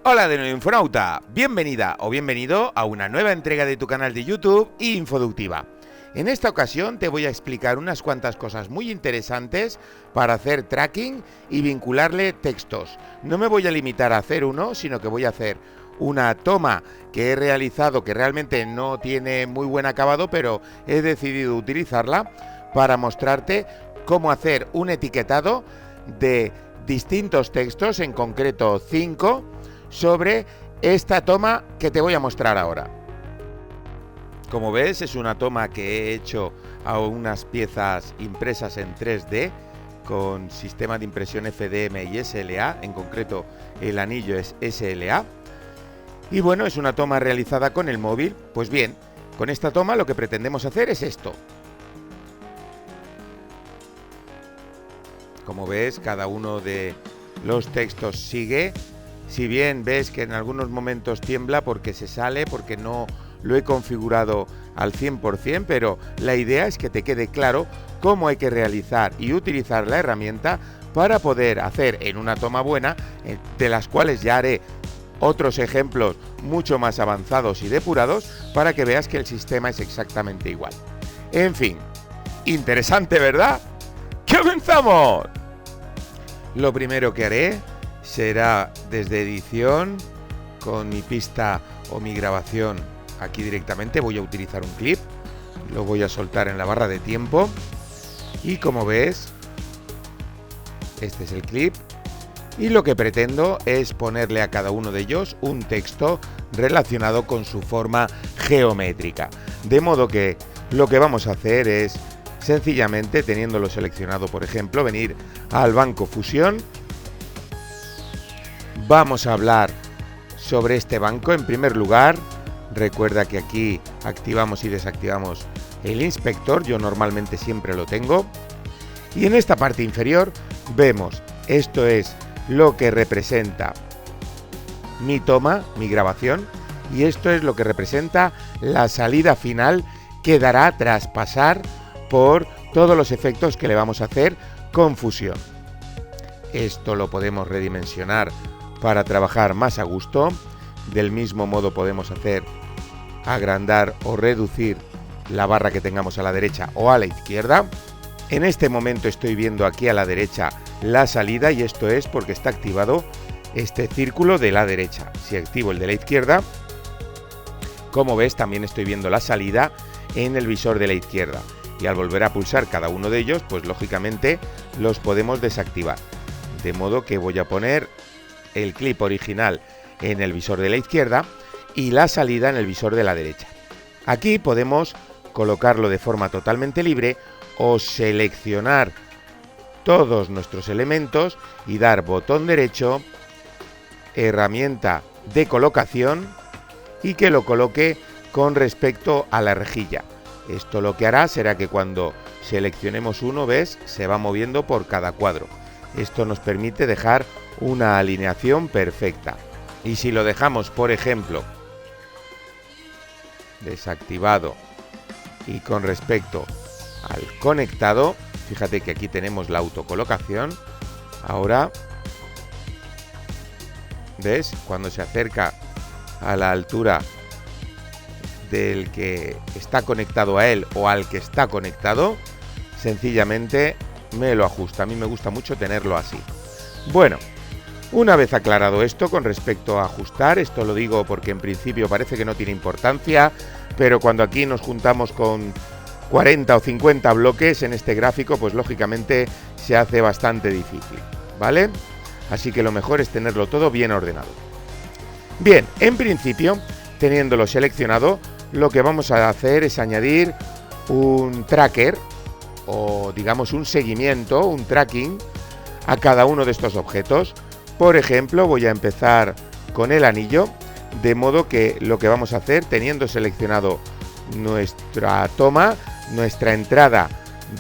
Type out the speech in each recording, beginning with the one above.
Hola de nuevo Infonauta, bienvenida o bienvenido a una nueva entrega de tu canal de YouTube Infoductiva. En esta ocasión te voy a explicar unas cuantas cosas muy interesantes para hacer tracking y vincularle textos. No me voy a limitar a hacer uno, sino que voy a hacer una toma que he realizado que realmente no tiene muy buen acabado, pero he decidido utilizarla para mostrarte cómo hacer un etiquetado de distintos textos, en concreto 5, sobre esta toma que te voy a mostrar ahora. Como ves, es una toma que he hecho a unas piezas impresas en 3D con sistema de impresión FDM y SLA, en concreto el anillo es SLA. Y bueno, es una toma realizada con el móvil. Pues bien, con esta toma lo que pretendemos hacer es esto. Como ves, cada uno de los textos sigue. Si bien ves que en algunos momentos tiembla porque se sale, porque no lo he configurado al 100%, pero la idea es que te quede claro cómo hay que realizar y utilizar la herramienta para poder hacer en una toma buena, de las cuales ya haré otros ejemplos mucho más avanzados y depurados para que veas que el sistema es exactamente igual. En fin, interesante, ¿verdad? ¡Comenzamos! Lo primero que haré será desde edición, con mi pista o mi grabación aquí directamente. Voy a utilizar un clip, lo voy a soltar en la barra de tiempo y como ves, este es el clip y lo que pretendo es ponerle a cada uno de ellos un texto relacionado con su forma geométrica. De modo que lo que vamos a hacer es sencillamente, teniéndolo seleccionado, por ejemplo, venir al banco Fusión. Vamos a hablar sobre este banco. En primer lugar, recuerda que aquí activamos y desactivamos el inspector. Yo normalmente siempre lo tengo. Y en esta parte inferior vemos, esto es lo que representa mi toma, mi grabación. Y esto es lo que representa la salida final que dará tras pasar por todos los efectos que le vamos a hacer con Fusión. Esto lo podemos redimensionar para trabajar más a gusto. Del mismo modo podemos hacer agrandar o reducir la barra que tengamos a la derecha o a la izquierda. En este momento estoy viendo aquí a la derecha la salida y esto es porque está activado este círculo de la derecha. Si activo el de la izquierda, como ves, también estoy viendo la salida en el visor de la izquierda. Y al volver a pulsar cada uno de ellos, pues lógicamente los podemos desactivar. De modo que voy a poner el clip original en el visor de la izquierda y la salida en el visor de la derecha. Aquí podemos colocarlo de forma totalmente libre o seleccionar todos nuestros elementos y dar botón derecho, herramienta de colocación y que lo coloque con respecto a la rejilla. Esto lo que hará será que cuando seleccionemos uno, ves, se va moviendo por cada cuadro. Esto nos permite dejar una alineación perfecta. Y si lo dejamos, por ejemplo, desactivado y con respecto al conectado, fíjate que aquí tenemos la autocolocación. Ahora, ¿ves? Cuando se acerca a la altura del que está conectado a él o al que está conectado, sencillamente me lo ajusta. A mí me gusta mucho tenerlo así. Bueno, una vez aclarado esto con respecto a ajustar, esto lo digo porque en principio parece que no tiene importancia, pero cuando aquí nos juntamos con 40 o 50 bloques en este gráfico, pues lógicamente se hace bastante difícil, ¿vale? Así que lo mejor es tenerlo todo bien ordenado. Bien, en principio, teniéndolo seleccionado, lo que vamos a hacer es añadir un tracker o digamos un seguimiento, un tracking a cada uno de estos objetos. Por ejemplo, voy a empezar con el anillo, de modo que lo que vamos a hacer, teniendo seleccionado nuestra toma, nuestra entrada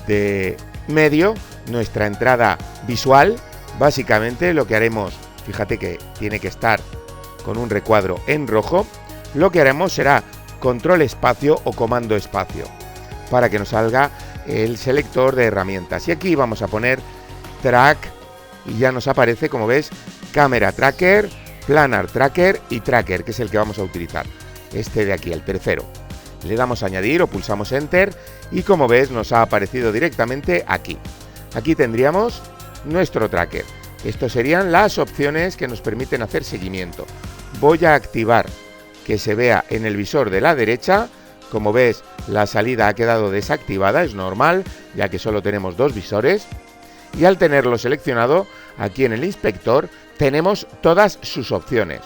de medio, nuestra entrada visual, básicamente lo que haremos, fíjate que tiene que estar con un recuadro en rojo, lo que haremos será control espacio o comando espacio para que nos salga el selector de herramientas. Y aquí vamos a poner track y ya nos aparece, como ves, cámara tracker, Planar Tracker y Tracker, que es el que vamos a utilizar. Este de aquí, el tercero. Le damos a añadir o pulsamos Enter y como ves nos ha aparecido directamente aquí. Aquí tendríamos nuestro tracker. Estas serían las opciones que nos permiten hacer seguimiento. Voy a activar que se vea en el visor de la derecha. Como ves, la salida ha quedado desactivada, es normal, ya que solo tenemos dos visores. Y al tenerlo seleccionado, aquí en el inspector, tenemos todas sus opciones.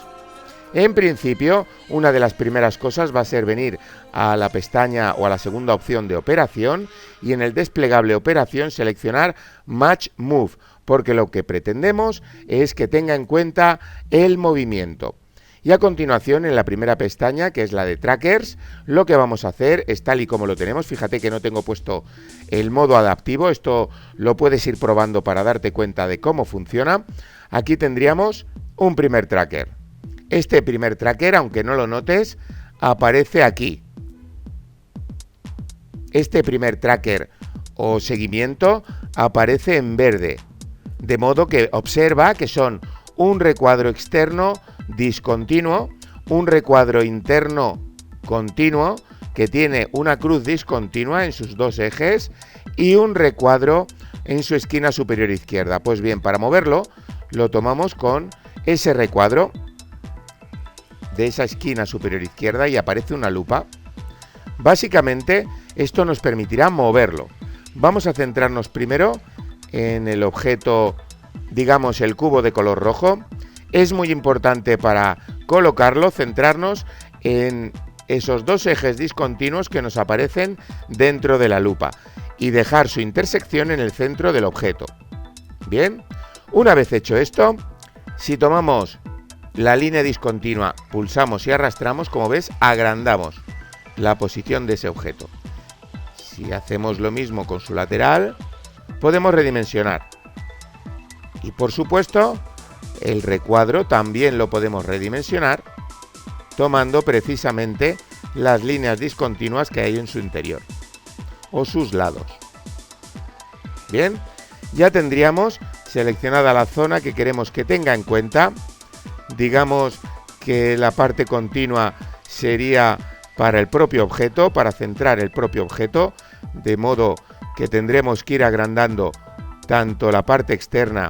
En principio, una de las primeras cosas va a ser venir a la pestaña o a la segunda opción de operación y en el desplegable operación seleccionar Match Move, porque lo que pretendemos es que tenga en cuenta el movimiento. Y a continuación, en la primera pestaña, que es la de Trackers, lo que vamos a hacer es tal y como lo tenemos. Fíjate que no tengo puesto el modo adaptivo, esto lo puedes ir probando para darte cuenta de cómo funciona. Aquí tendríamos un primer tracker. Este primer tracker, aunque no lo notes, aparece aquí. Este primer tracker o seguimiento aparece en verde, de modo que observa que son un recuadro externo discontinuo, un recuadro interno continuo que tiene una cruz discontinua en sus dos ejes y un recuadro en su esquina superior izquierda. Pues bien, para moverlo lo tomamos con ese recuadro de esa esquina superior izquierda y aparece una lupa. Básicamente esto nos permitirá moverlo. Vamos a centrarnos primero en el objeto, digamos el cubo de color rojo. Es muy importante para colocarlo, centrarnos en esos dos ejes discontinuos que nos aparecen dentro de la lupa y dejar su intersección en el centro del objeto. Bien, una vez hecho esto, si tomamos la línea discontinua, pulsamos y arrastramos, como ves, agrandamos la posición de ese objeto. Si hacemos lo mismo con su lateral, podemos redimensionar. Y por supuesto, el recuadro también lo podemos redimensionar tomando precisamente las líneas discontinuas que hay en su interior o sus lados. Bien, ya tendríamos seleccionada la zona que queremos que tenga en cuenta. Digamos que la parte continua sería para el propio objeto, para centrar el propio objeto, de modo que tendremos que ir agrandando tanto la parte externa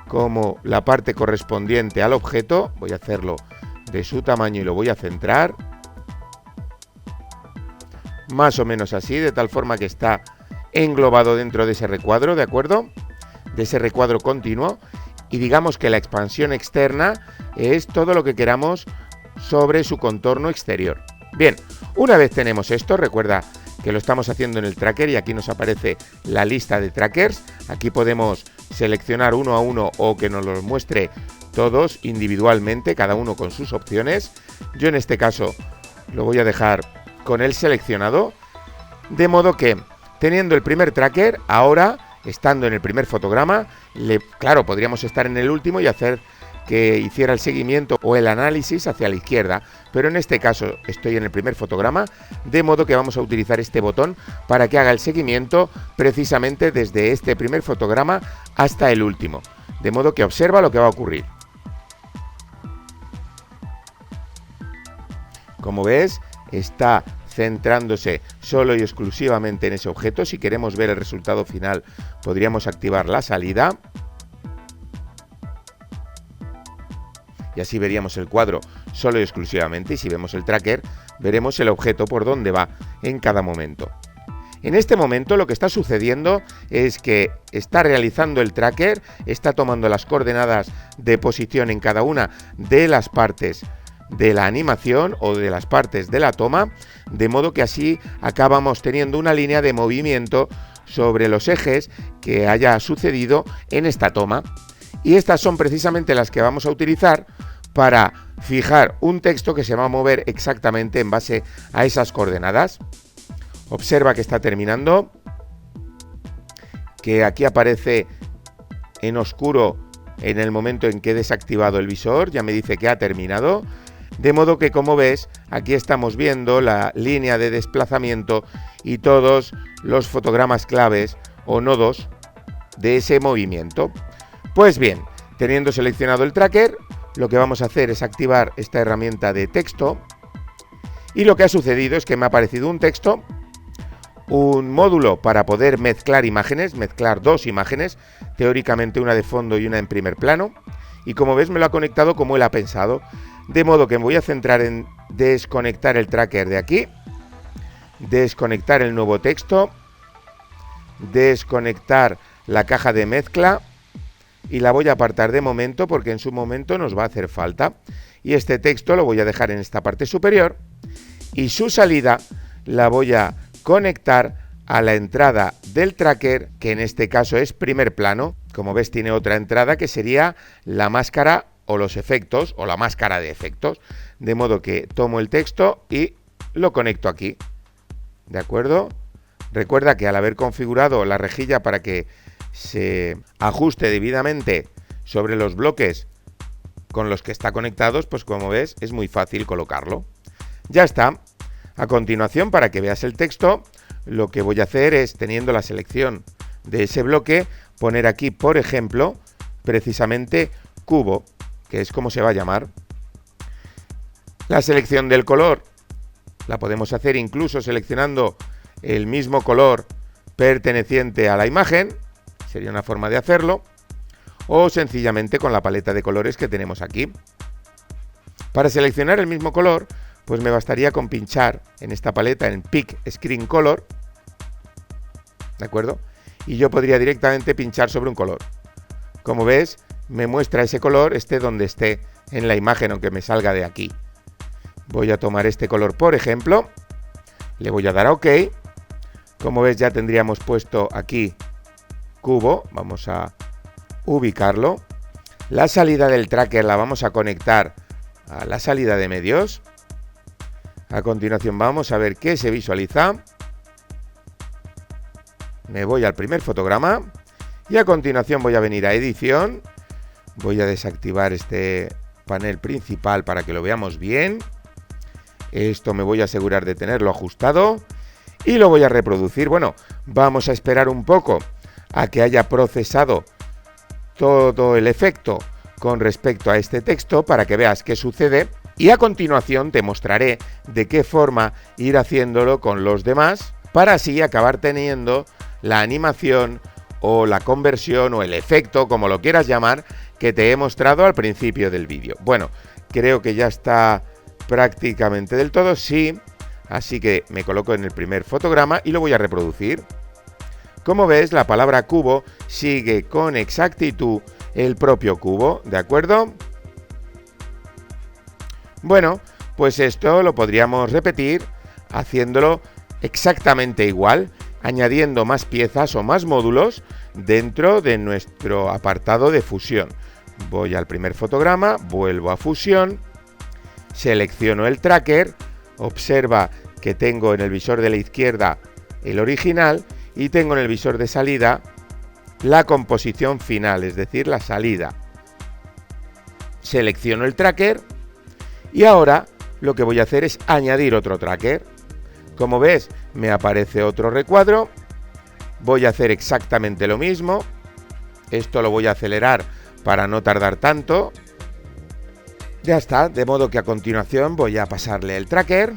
como la parte correspondiente al objeto. Voy a hacerlo de su tamaño y lo voy a centrar. Más o menos así, de tal forma que está englobado dentro de ese recuadro, ¿de acuerdo? De ese recuadro continuo. Y digamos que la expansión externa es todo lo que queramos sobre su contorno exterior. Bien, una vez tenemos esto, recuerda que lo estamos haciendo en el tracker y aquí nos aparece la lista de trackers. Aquí podemos seleccionar uno a uno o que nos los muestre todos individualmente, cada uno con sus opciones. Yo en este caso lo voy a dejar con el seleccionado, de modo que teniendo el primer tracker, ahora estando en el primer fotograma, claro, podríamos estar en el último y hacer que hiciera el seguimiento o el análisis hacia la izquierda, pero en este caso estoy en el primer fotograma, de modo que vamos a utilizar este botón para que haga el seguimiento precisamente desde este primer fotograma hasta el último, de modo que observa lo que va a ocurrir. Como ves, está centrándose solo y exclusivamente en ese objeto. Si queremos ver el resultado final, podríamos activar la salida. Y así veríamos el cuadro solo y exclusivamente. Y si vemos el tracker, veremos el objeto por dónde va en cada momento. En este momento lo que está sucediendo es que está realizando el tracker, está tomando las coordenadas de posición en cada una de las partes de la animación o de las partes de la toma, de modo que así acabamos teniendo una línea de movimiento sobre los ejes que haya sucedido en esta toma. Y estas son precisamente las que vamos a utilizar para fijar un texto que se va a mover exactamente en base a esas coordenadas. Observa que está terminando, que aquí aparece en oscuro en el momento en que he desactivado el visor, ya me dice que ha terminado. De modo que, como ves, aquí estamos viendo la línea de desplazamiento y todos los fotogramas claves o nodos de ese movimiento. Pues bien, teniendo seleccionado el tracker, lo que vamos a hacer es activar esta herramienta de texto y lo que ha sucedido es que me ha aparecido un texto, un módulo para poder mezclar imágenes, mezclar dos imágenes, teóricamente una de fondo y una en primer plano, y como ves me lo ha conectado como él ha pensado, de modo que me voy a centrar en desconectar el tracker de aquí, desconectar el nuevo texto, desconectar la caja de mezcla y la voy a apartar de momento porque en su momento nos va a hacer falta, y este texto lo voy a dejar en esta parte superior y su salida la voy a conectar a la entrada del tracker, que en este caso es primer plano. Como ves tiene otra entrada que sería la máscara o los efectos o la máscara de efectos, de modo que tomo el texto y lo conecto aquí, ¿de acuerdo? Recuerda que al haber configurado la rejilla para que se ajuste debidamente sobre los bloques con los que está conectados, pues como ves es muy fácil colocarlo. Ya está. A continuación, para que veas el texto, lo que voy a hacer es, teniendo la selección de ese bloque, poner aquí, por ejemplo, precisamente cubo, que es como se va a llamar. La selección del color la podemos hacer incluso seleccionando el mismo color perteneciente a la imagen, sería una forma de hacerlo, o sencillamente con la paleta de colores que tenemos aquí. Para seleccionar el mismo color, pues me bastaría con pinchar en esta paleta en Pick Screen Color, ¿de acuerdo? Y yo podría directamente pinchar sobre un color. Como ves, me muestra ese color, esté donde esté en la imagen, aunque me salga de aquí. Voy a tomar este color, por ejemplo, le voy a dar a OK. Como ves, ya tendríamos puesto aquí cubo, vamos a ubicarlo. La salida del tracker la vamos a conectar a la salida de medios. A continuación vamos a ver qué se visualiza. Me voy al primer fotograma y a continuación voy a venir a edición. Voy a desactivar este panel principal para que lo veamos bien. Esto me voy a asegurar de tenerlo ajustado y lo voy a reproducir. Bueno, vamos a esperar un poco a que haya procesado todo el efecto con respecto a este texto para que veas qué sucede. Y a continuación te mostraré de qué forma ir haciéndolo con los demás para así acabar teniendo la animación o la conversión o el efecto, como lo quieras llamar, que te he mostrado al principio del vídeo. Bueno, creo que ya está prácticamente del todo, sí, así que me coloco en el primer fotograma y lo voy a reproducir. Como ves, la palabra cubo sigue con exactitud el propio cubo, ¿de acuerdo? Bueno, pues esto lo podríamos repetir haciéndolo exactamente igual, añadiendo más piezas o más módulos dentro de nuestro apartado de fusión. Voy al primer fotograma, vuelvo a fusión, selecciono el tracker, observa que tengo en el visor de la izquierda el original y tengo en el visor de salida la composición final, es decir, la salida. Selecciono el tracker y ahora lo que voy a hacer es añadir otro tracker. Como ves, me aparece otro recuadro. Voy a hacer exactamente lo mismo. Esto lo voy a acelerar para no tardar tanto. Ya está, de modo que a continuación voy a pasarle el tracker.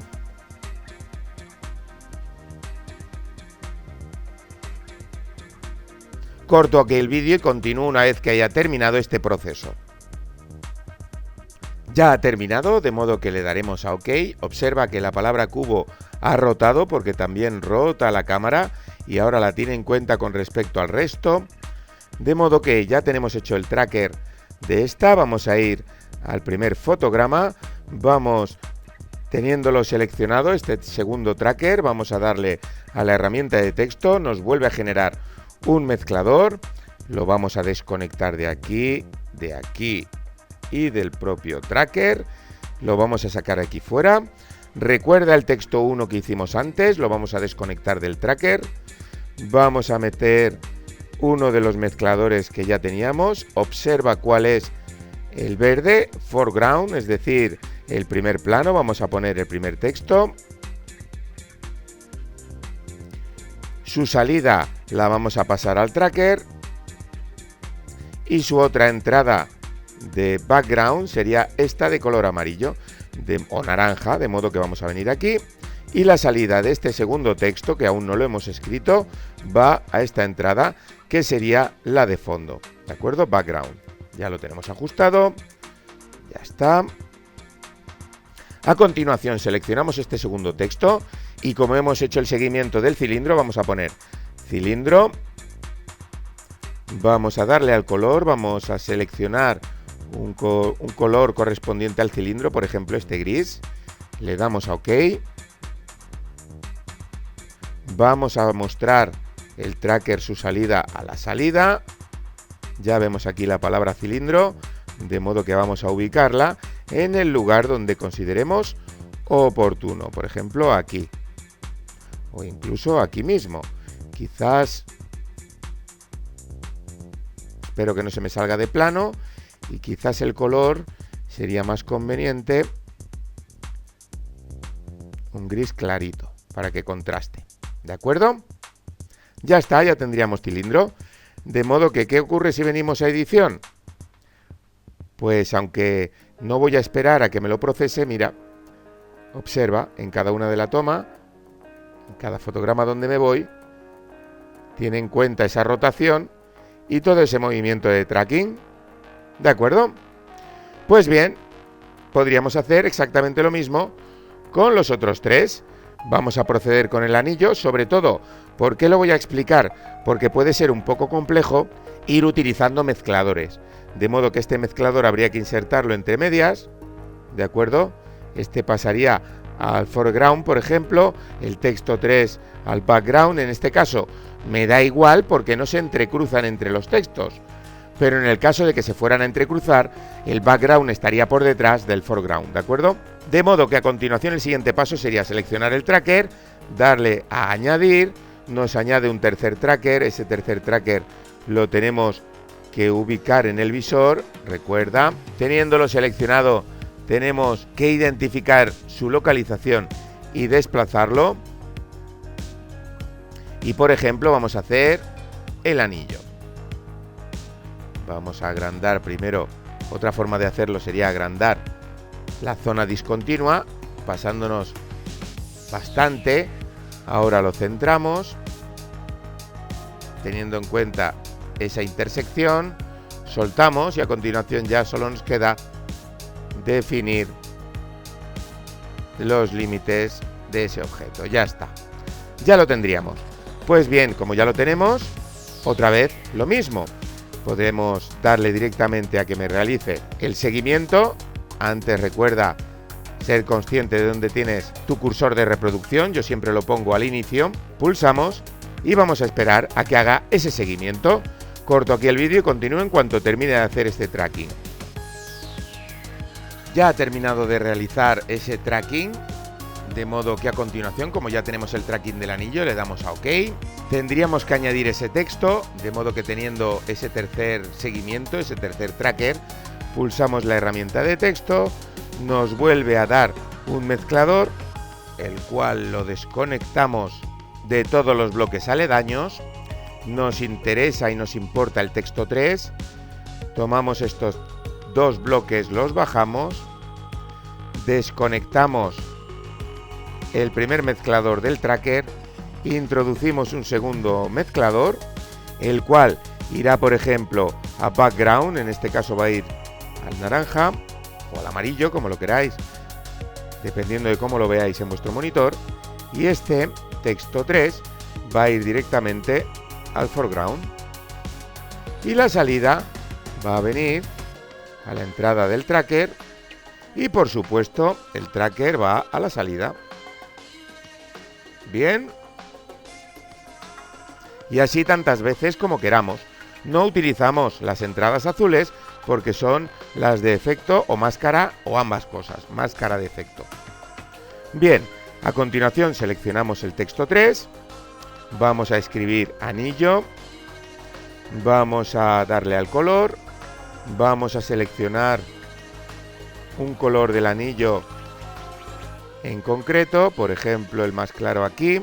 Corto aquí el vídeo y continúo una vez que haya terminado este proceso. Ya ha terminado, de modo que le daremos a OK. Observa que la palabra cubo ha rotado porque también rota la cámara y ahora la tiene en cuenta con respecto al resto. De modo que ya tenemos hecho el tracker de esta. Vamos a ir al primer fotograma. Vamos teniéndolo seleccionado, este segundo tracker. Vamos a darle a la herramienta de texto. Nos vuelve a generar un mezclador. Lo vamos a desconectar de aquí y del propio tracker. Lo vamos a sacar aquí fuera. Recuerda el texto 1 que hicimos antes, lo vamos a desconectar del tracker. Vamos a meter uno de los mezcladores que ya teníamos. Observa cuál es el verde, foreground, es decir, el primer plano. Vamos a poner el primer texto. Su salida la vamos a pasar al tracker. Y su otra entrada de background sería esta de color amarillo o naranja, de modo que vamos a venir aquí. Y la salida de este segundo texto, que aún no lo hemos escrito, va a esta entrada, que sería la de fondo, ¿de acuerdo? Background. Ya lo tenemos ajustado. Ya está. A continuación seleccionamos este segundo texto y como hemos hecho el seguimiento del cilindro, vamos a poner cilindro. Vamos a darle al color, vamos a seleccionar un color correspondiente al cilindro, por ejemplo este gris. Le damos a OK. Vamos a mostrar el tracker su salida a la salida. Ya vemos aquí la palabra cilindro, de modo que vamos a ubicarla en el lugar donde consideremos oportuno. Por ejemplo, aquí. O incluso aquí mismo. Quizás... Espero que no se me salga de plano. Y quizás el color sería más conveniente un gris clarito, para que contraste. ¿De acuerdo? Ya está, ya tendríamos cilindro. De modo que, ¿qué ocurre si venimos a edición? Pues aunque no voy a esperar a que me lo procese, mira, observa en cada una de la toma, en cada fotograma donde me voy, tiene en cuenta esa rotación y todo ese movimiento de tracking. ¿De acuerdo? Pues bien, podríamos hacer exactamente lo mismo con los otros tres. Vamos a proceder con el anillo, sobre todo, ¿por qué lo voy a explicar? Porque puede ser un poco complejo ir utilizando mezcladores, de modo que este mezclador habría que insertarlo entre medias, ¿de acuerdo? Este pasaría al foreground, por ejemplo, el texto 3 al background. En este caso me da igual porque no se entrecruzan entre los textos, pero en el caso de que se fueran a entrecruzar, el background estaría por detrás del foreground, ¿de acuerdo? De modo que a continuación el siguiente paso sería seleccionar el tracker, darle a añadir, nos añade un tercer tracker, ese tercer tracker lo tenemos que ubicar en el visor, recuerda, teniéndolo seleccionado tenemos que identificar su localización y desplazarlo. Y por ejemplo vamos a hacer el anillo. Vamos a agrandar primero, otra forma de hacerlo sería agrandar la zona discontinua, pasándonos bastante. Ahora lo centramos, teniendo en cuenta esa intersección, soltamos y a continuación ya solo nos queda definir los límites de ese objeto. Ya está, ya lo tendríamos. Pues bien, como ya lo tenemos, otra vez lo mismo. Podemos darle directamente a que me realice el seguimiento. Antes recuerda ser consciente de dónde tienes tu cursor de reproducción. Yo siempre lo pongo al inicio. Pulsamos y vamos a esperar a que haga ese seguimiento. Corto aquí el vídeo y continúo en cuanto termine de hacer este tracking. Ya ha terminado de realizar ese tracking, de modo que a continuación, como ya tenemos el tracking del anillo, le damos a OK. Tendríamos que añadir ese texto, de modo que teniendo ese tercer seguimiento, ese tercer tracker, pulsamos la herramienta de texto, nos vuelve a dar un mezclador, el cual lo desconectamos de todos los bloques aledaños. Nos interesa y nos importa el texto 3, tomamos estos dos bloques, los bajamos, desconectamos el primer mezclador del tracker, introducimos un segundo mezclador, el cual irá, por ejemplo, a background, en este caso va a ir al naranja o al amarillo, como lo queráis, dependiendo de cómo lo veáis en vuestro monitor, y este texto 3 va a ir directamente al foreground, y la salida va a venir a la entrada del tracker, y por supuesto el tracker va a la salida. Bien, y así tantas veces como queramos. No utilizamos las entradas azules porque son las de efecto o máscara o ambas cosas, máscara de efecto. Bien, a continuación seleccionamos el texto 3, vamos a escribir anillo, vamos a darle al color, vamos a seleccionar un color del anillo en concreto, por ejemplo el más claro aquí.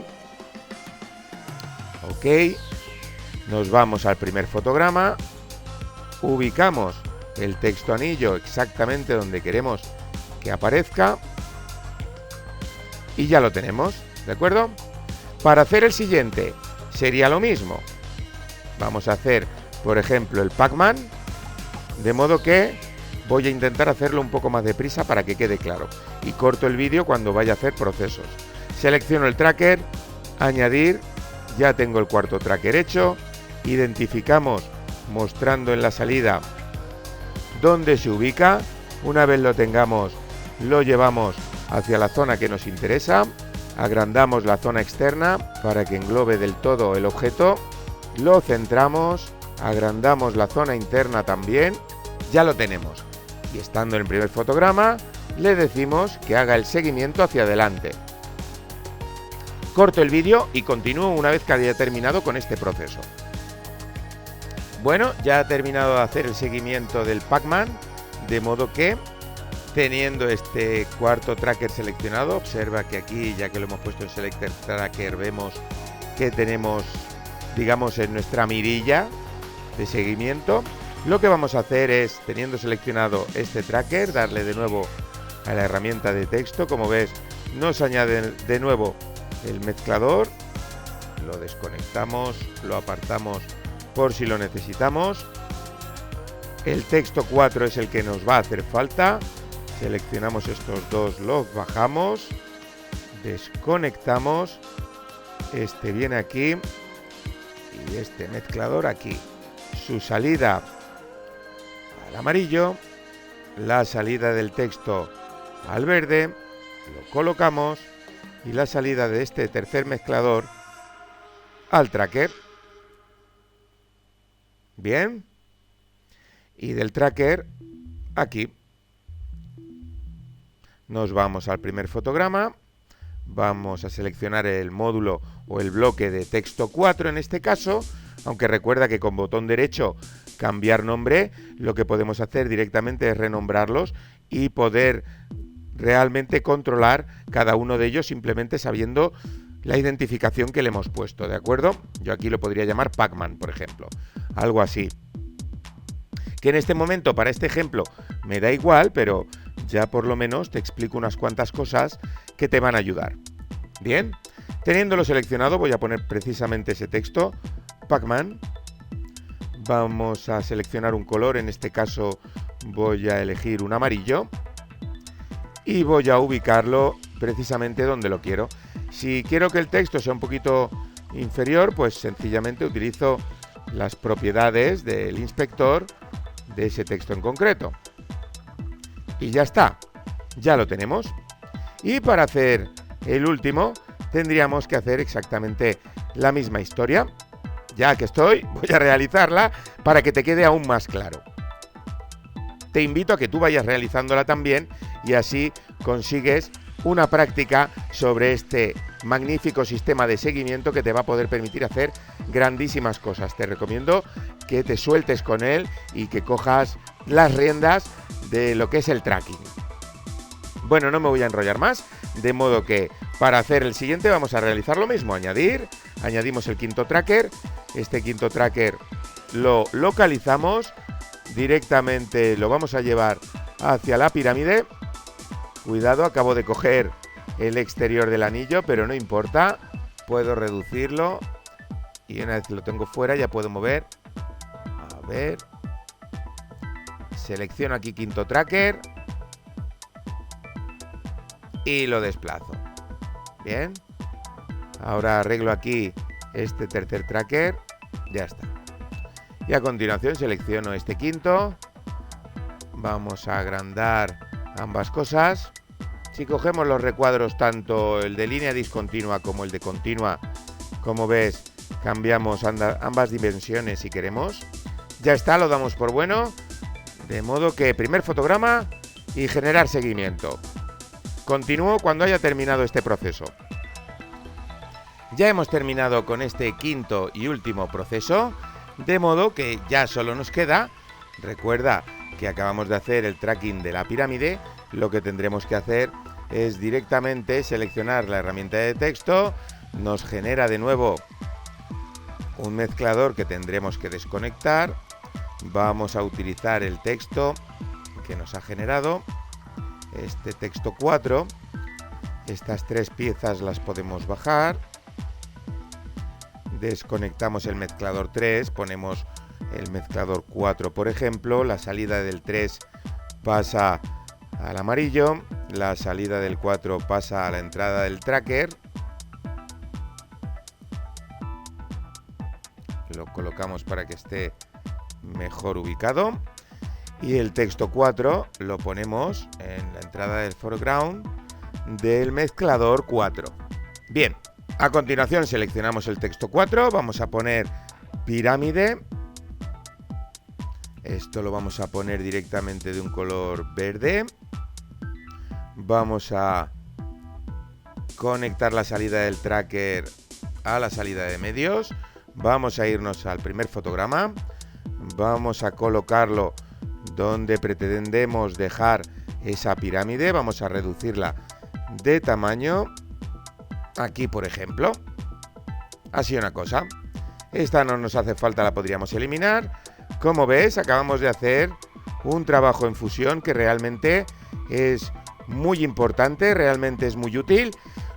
OK, nos vamos al primer fotograma, ubicamos el texto anillo exactamente donde queremos que aparezca y ya lo tenemos, ¿de acuerdo? Para hacer el siguiente sería lo mismo. Vamos a hacer, por ejemplo, el Pac-Man, de modo que voy a intentar hacerlo un poco más deprisa para que quede claro. Y corto el vídeo cuando vaya a hacer procesos. Selecciono el tracker, añadir, ya tengo el cuarto tracker hecho. Identificamos mostrando en la salida dónde se ubica. Una vez lo tengamos, lo llevamos hacia la zona que nos interesa. Agrandamos la zona externa para que englobe del todo el objeto. Lo centramos, agrandamos la zona interna también. Ya lo tenemos. Y estando en el primer fotograma, le decimos que haga el seguimiento hacia adelante. Corto el vídeo y continúo una vez que haya terminado con este proceso. Bueno, ya he terminado de hacer el seguimiento del Pac-Man, de modo que, teniendo este cuarto tracker seleccionado, observa que aquí, ya que lo hemos puesto en Selector Tracker, vemos que tenemos, digamos, en nuestra mirilla de seguimiento. Lo que vamos a hacer es, teniendo seleccionado este tracker, darle de nuevo a la herramienta de texto. Como ves, nos añade de nuevo el mezclador. Lo desconectamos, lo apartamos por si lo necesitamos. El texto 4 es el que nos va a hacer falta. Seleccionamos estos dos, los bajamos, desconectamos. Este viene aquí y este mezclador aquí. Su salida al amarillo, la salida del texto al verde, lo colocamos, y la salida de este tercer mezclador al tracker. Bien. Y del tracker aquí. Nos vamos al primer fotograma. Vamos a seleccionar el módulo o el bloque de texto 4 en este caso. Aunque recuerda que con botón derecho cambiar nombre, lo que podemos hacer directamente es renombrarlos y poder realmente controlar cada uno de ellos simplemente sabiendo la identificación que le hemos puesto, ¿de acuerdo? Yo aquí lo podría llamar Pac-Man, por ejemplo, algo así. Que en este momento, para este ejemplo, me da igual, pero ya por lo menos te explico unas cuantas cosas que te van a ayudar. Bien, teniéndolo seleccionado voy a poner precisamente ese texto, Pac-Man. Vamos a seleccionar un color, en este caso voy a elegir un amarillo. Y voy a ubicarlo precisamente donde lo quiero. Si quiero que el texto sea un poquito inferior, pues sencillamente utilizo las propiedades del inspector de ese texto en concreto. Y ya está, ya lo tenemos. Y para hacer el último, tendríamos que hacer exactamente la misma historia. Ya que estoy, voy a realizarla para que te quede aún más claro. Te invito a que tú vayas realizándola también y así consigues una práctica sobre este magnífico sistema de seguimiento que te va a poder permitir hacer grandísimas cosas. Te recomiendo que te sueltes con él y que cojas las riendas de lo que es el tracking. Bueno, no me voy a enrollar más, de modo que para hacer el siguiente vamos a realizar lo mismo, añadimos el quinto tracker, este quinto tracker lo localizamos, directamente lo vamos a llevar hacia la pirámide. Cuidado, acabo de coger el exterior del anillo, pero no importa, puedo reducirlo y una vez lo tengo fuera ya puedo mover. A ver, selecciono aquí quinto tracker y lo desplazo. Bien, ahora arreglo aquí este tercer tracker, ya está. Y a continuación selecciono este quinto, vamos a agrandar ambas cosas. Si cogemos los recuadros, tanto el de línea discontinua como el de continua, como ves, cambiamos ambas dimensiones si queremos. Ya está, lo damos por bueno, de modo que primer fotograma y generar seguimiento. Continúo cuando haya terminado este proceso. Ya hemos terminado con este quinto y último proceso, de modo que ya solo nos queda, recuerda que acabamos de hacer el tracking de la pirámide, lo que tendremos que hacer es directamente seleccionar la herramienta de texto, nos genera de nuevo un mezclador que tendremos que desconectar, Vamos a utilizar el texto que nos ha generado, este texto 4. Estas 3 piezas las podemos bajar. Desconectamos el mezclador 3, ponemos el mezclador 4, por ejemplo. La salida del 3 pasa al amarillo, la salida del 4 pasa a la entrada del tracker. Lo colocamos para que esté mejor ubicado. Y el texto 4 lo ponemos en la entrada del foreground del mezclador 4. Bien, a continuación seleccionamos el texto 4, vamos a poner pirámide. Esto lo vamos a poner directamente de un color verde. Vamos a conectar la salida del tracker a la salida de medios. Vamos a irnos al primer fotograma. Vamos a colocarlo donde pretendemos dejar esa pirámide. Vamos a reducirla de tamaño. Aquí, por ejemplo. Así una cosa. Esta no nos hace falta, la podríamos eliminar. Como ves, acabamos de hacer un trabajo en Fusion que realmente es muy importante, realmente es muy útil.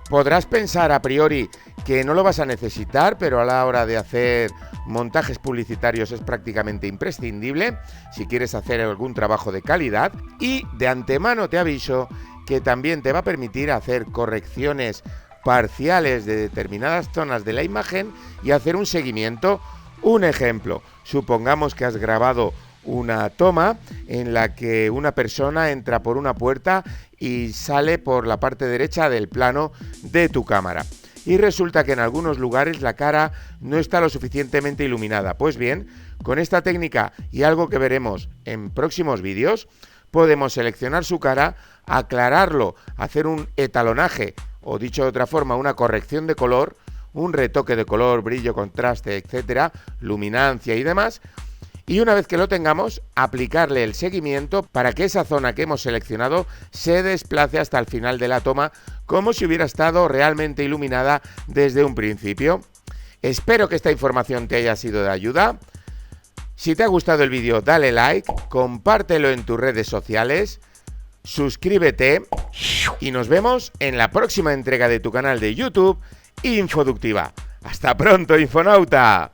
Podrás pensar a priori que no lo vas a necesitar, pero a la hora de hacer montajes publicitarios es prácticamente imprescindible si quieres hacer algún trabajo de calidad. Y de antemano te aviso que también te va a permitir hacer correcciones parciales de determinadas zonas de la imagen y hacer un seguimiento. Un ejemplo, supongamos que has grabado una toma en la que una persona entra por una puerta y sale por la parte derecha del plano de tu cámara. Y resulta que en algunos lugares la cara no está lo suficientemente iluminada. Pues bien, con esta técnica y algo que veremos en próximos vídeos, podemos seleccionar su cara, aclararlo, hacer un etalonaje o, dicho de otra forma, una corrección de color, un retoque de color, brillo, contraste, etcétera, luminancia y demás. Y una vez que lo tengamos, aplicarle el seguimiento para que esa zona que hemos seleccionado se desplace hasta el final de la toma, como si hubiera estado realmente iluminada desde un principio. Espero que esta información te haya sido de ayuda. Si te ha gustado el vídeo, dale like, compártelo en tus redes sociales, suscríbete y nos vemos en la próxima entrega de tu canal de YouTube Infoductiva. ¡Hasta pronto, Infonauta!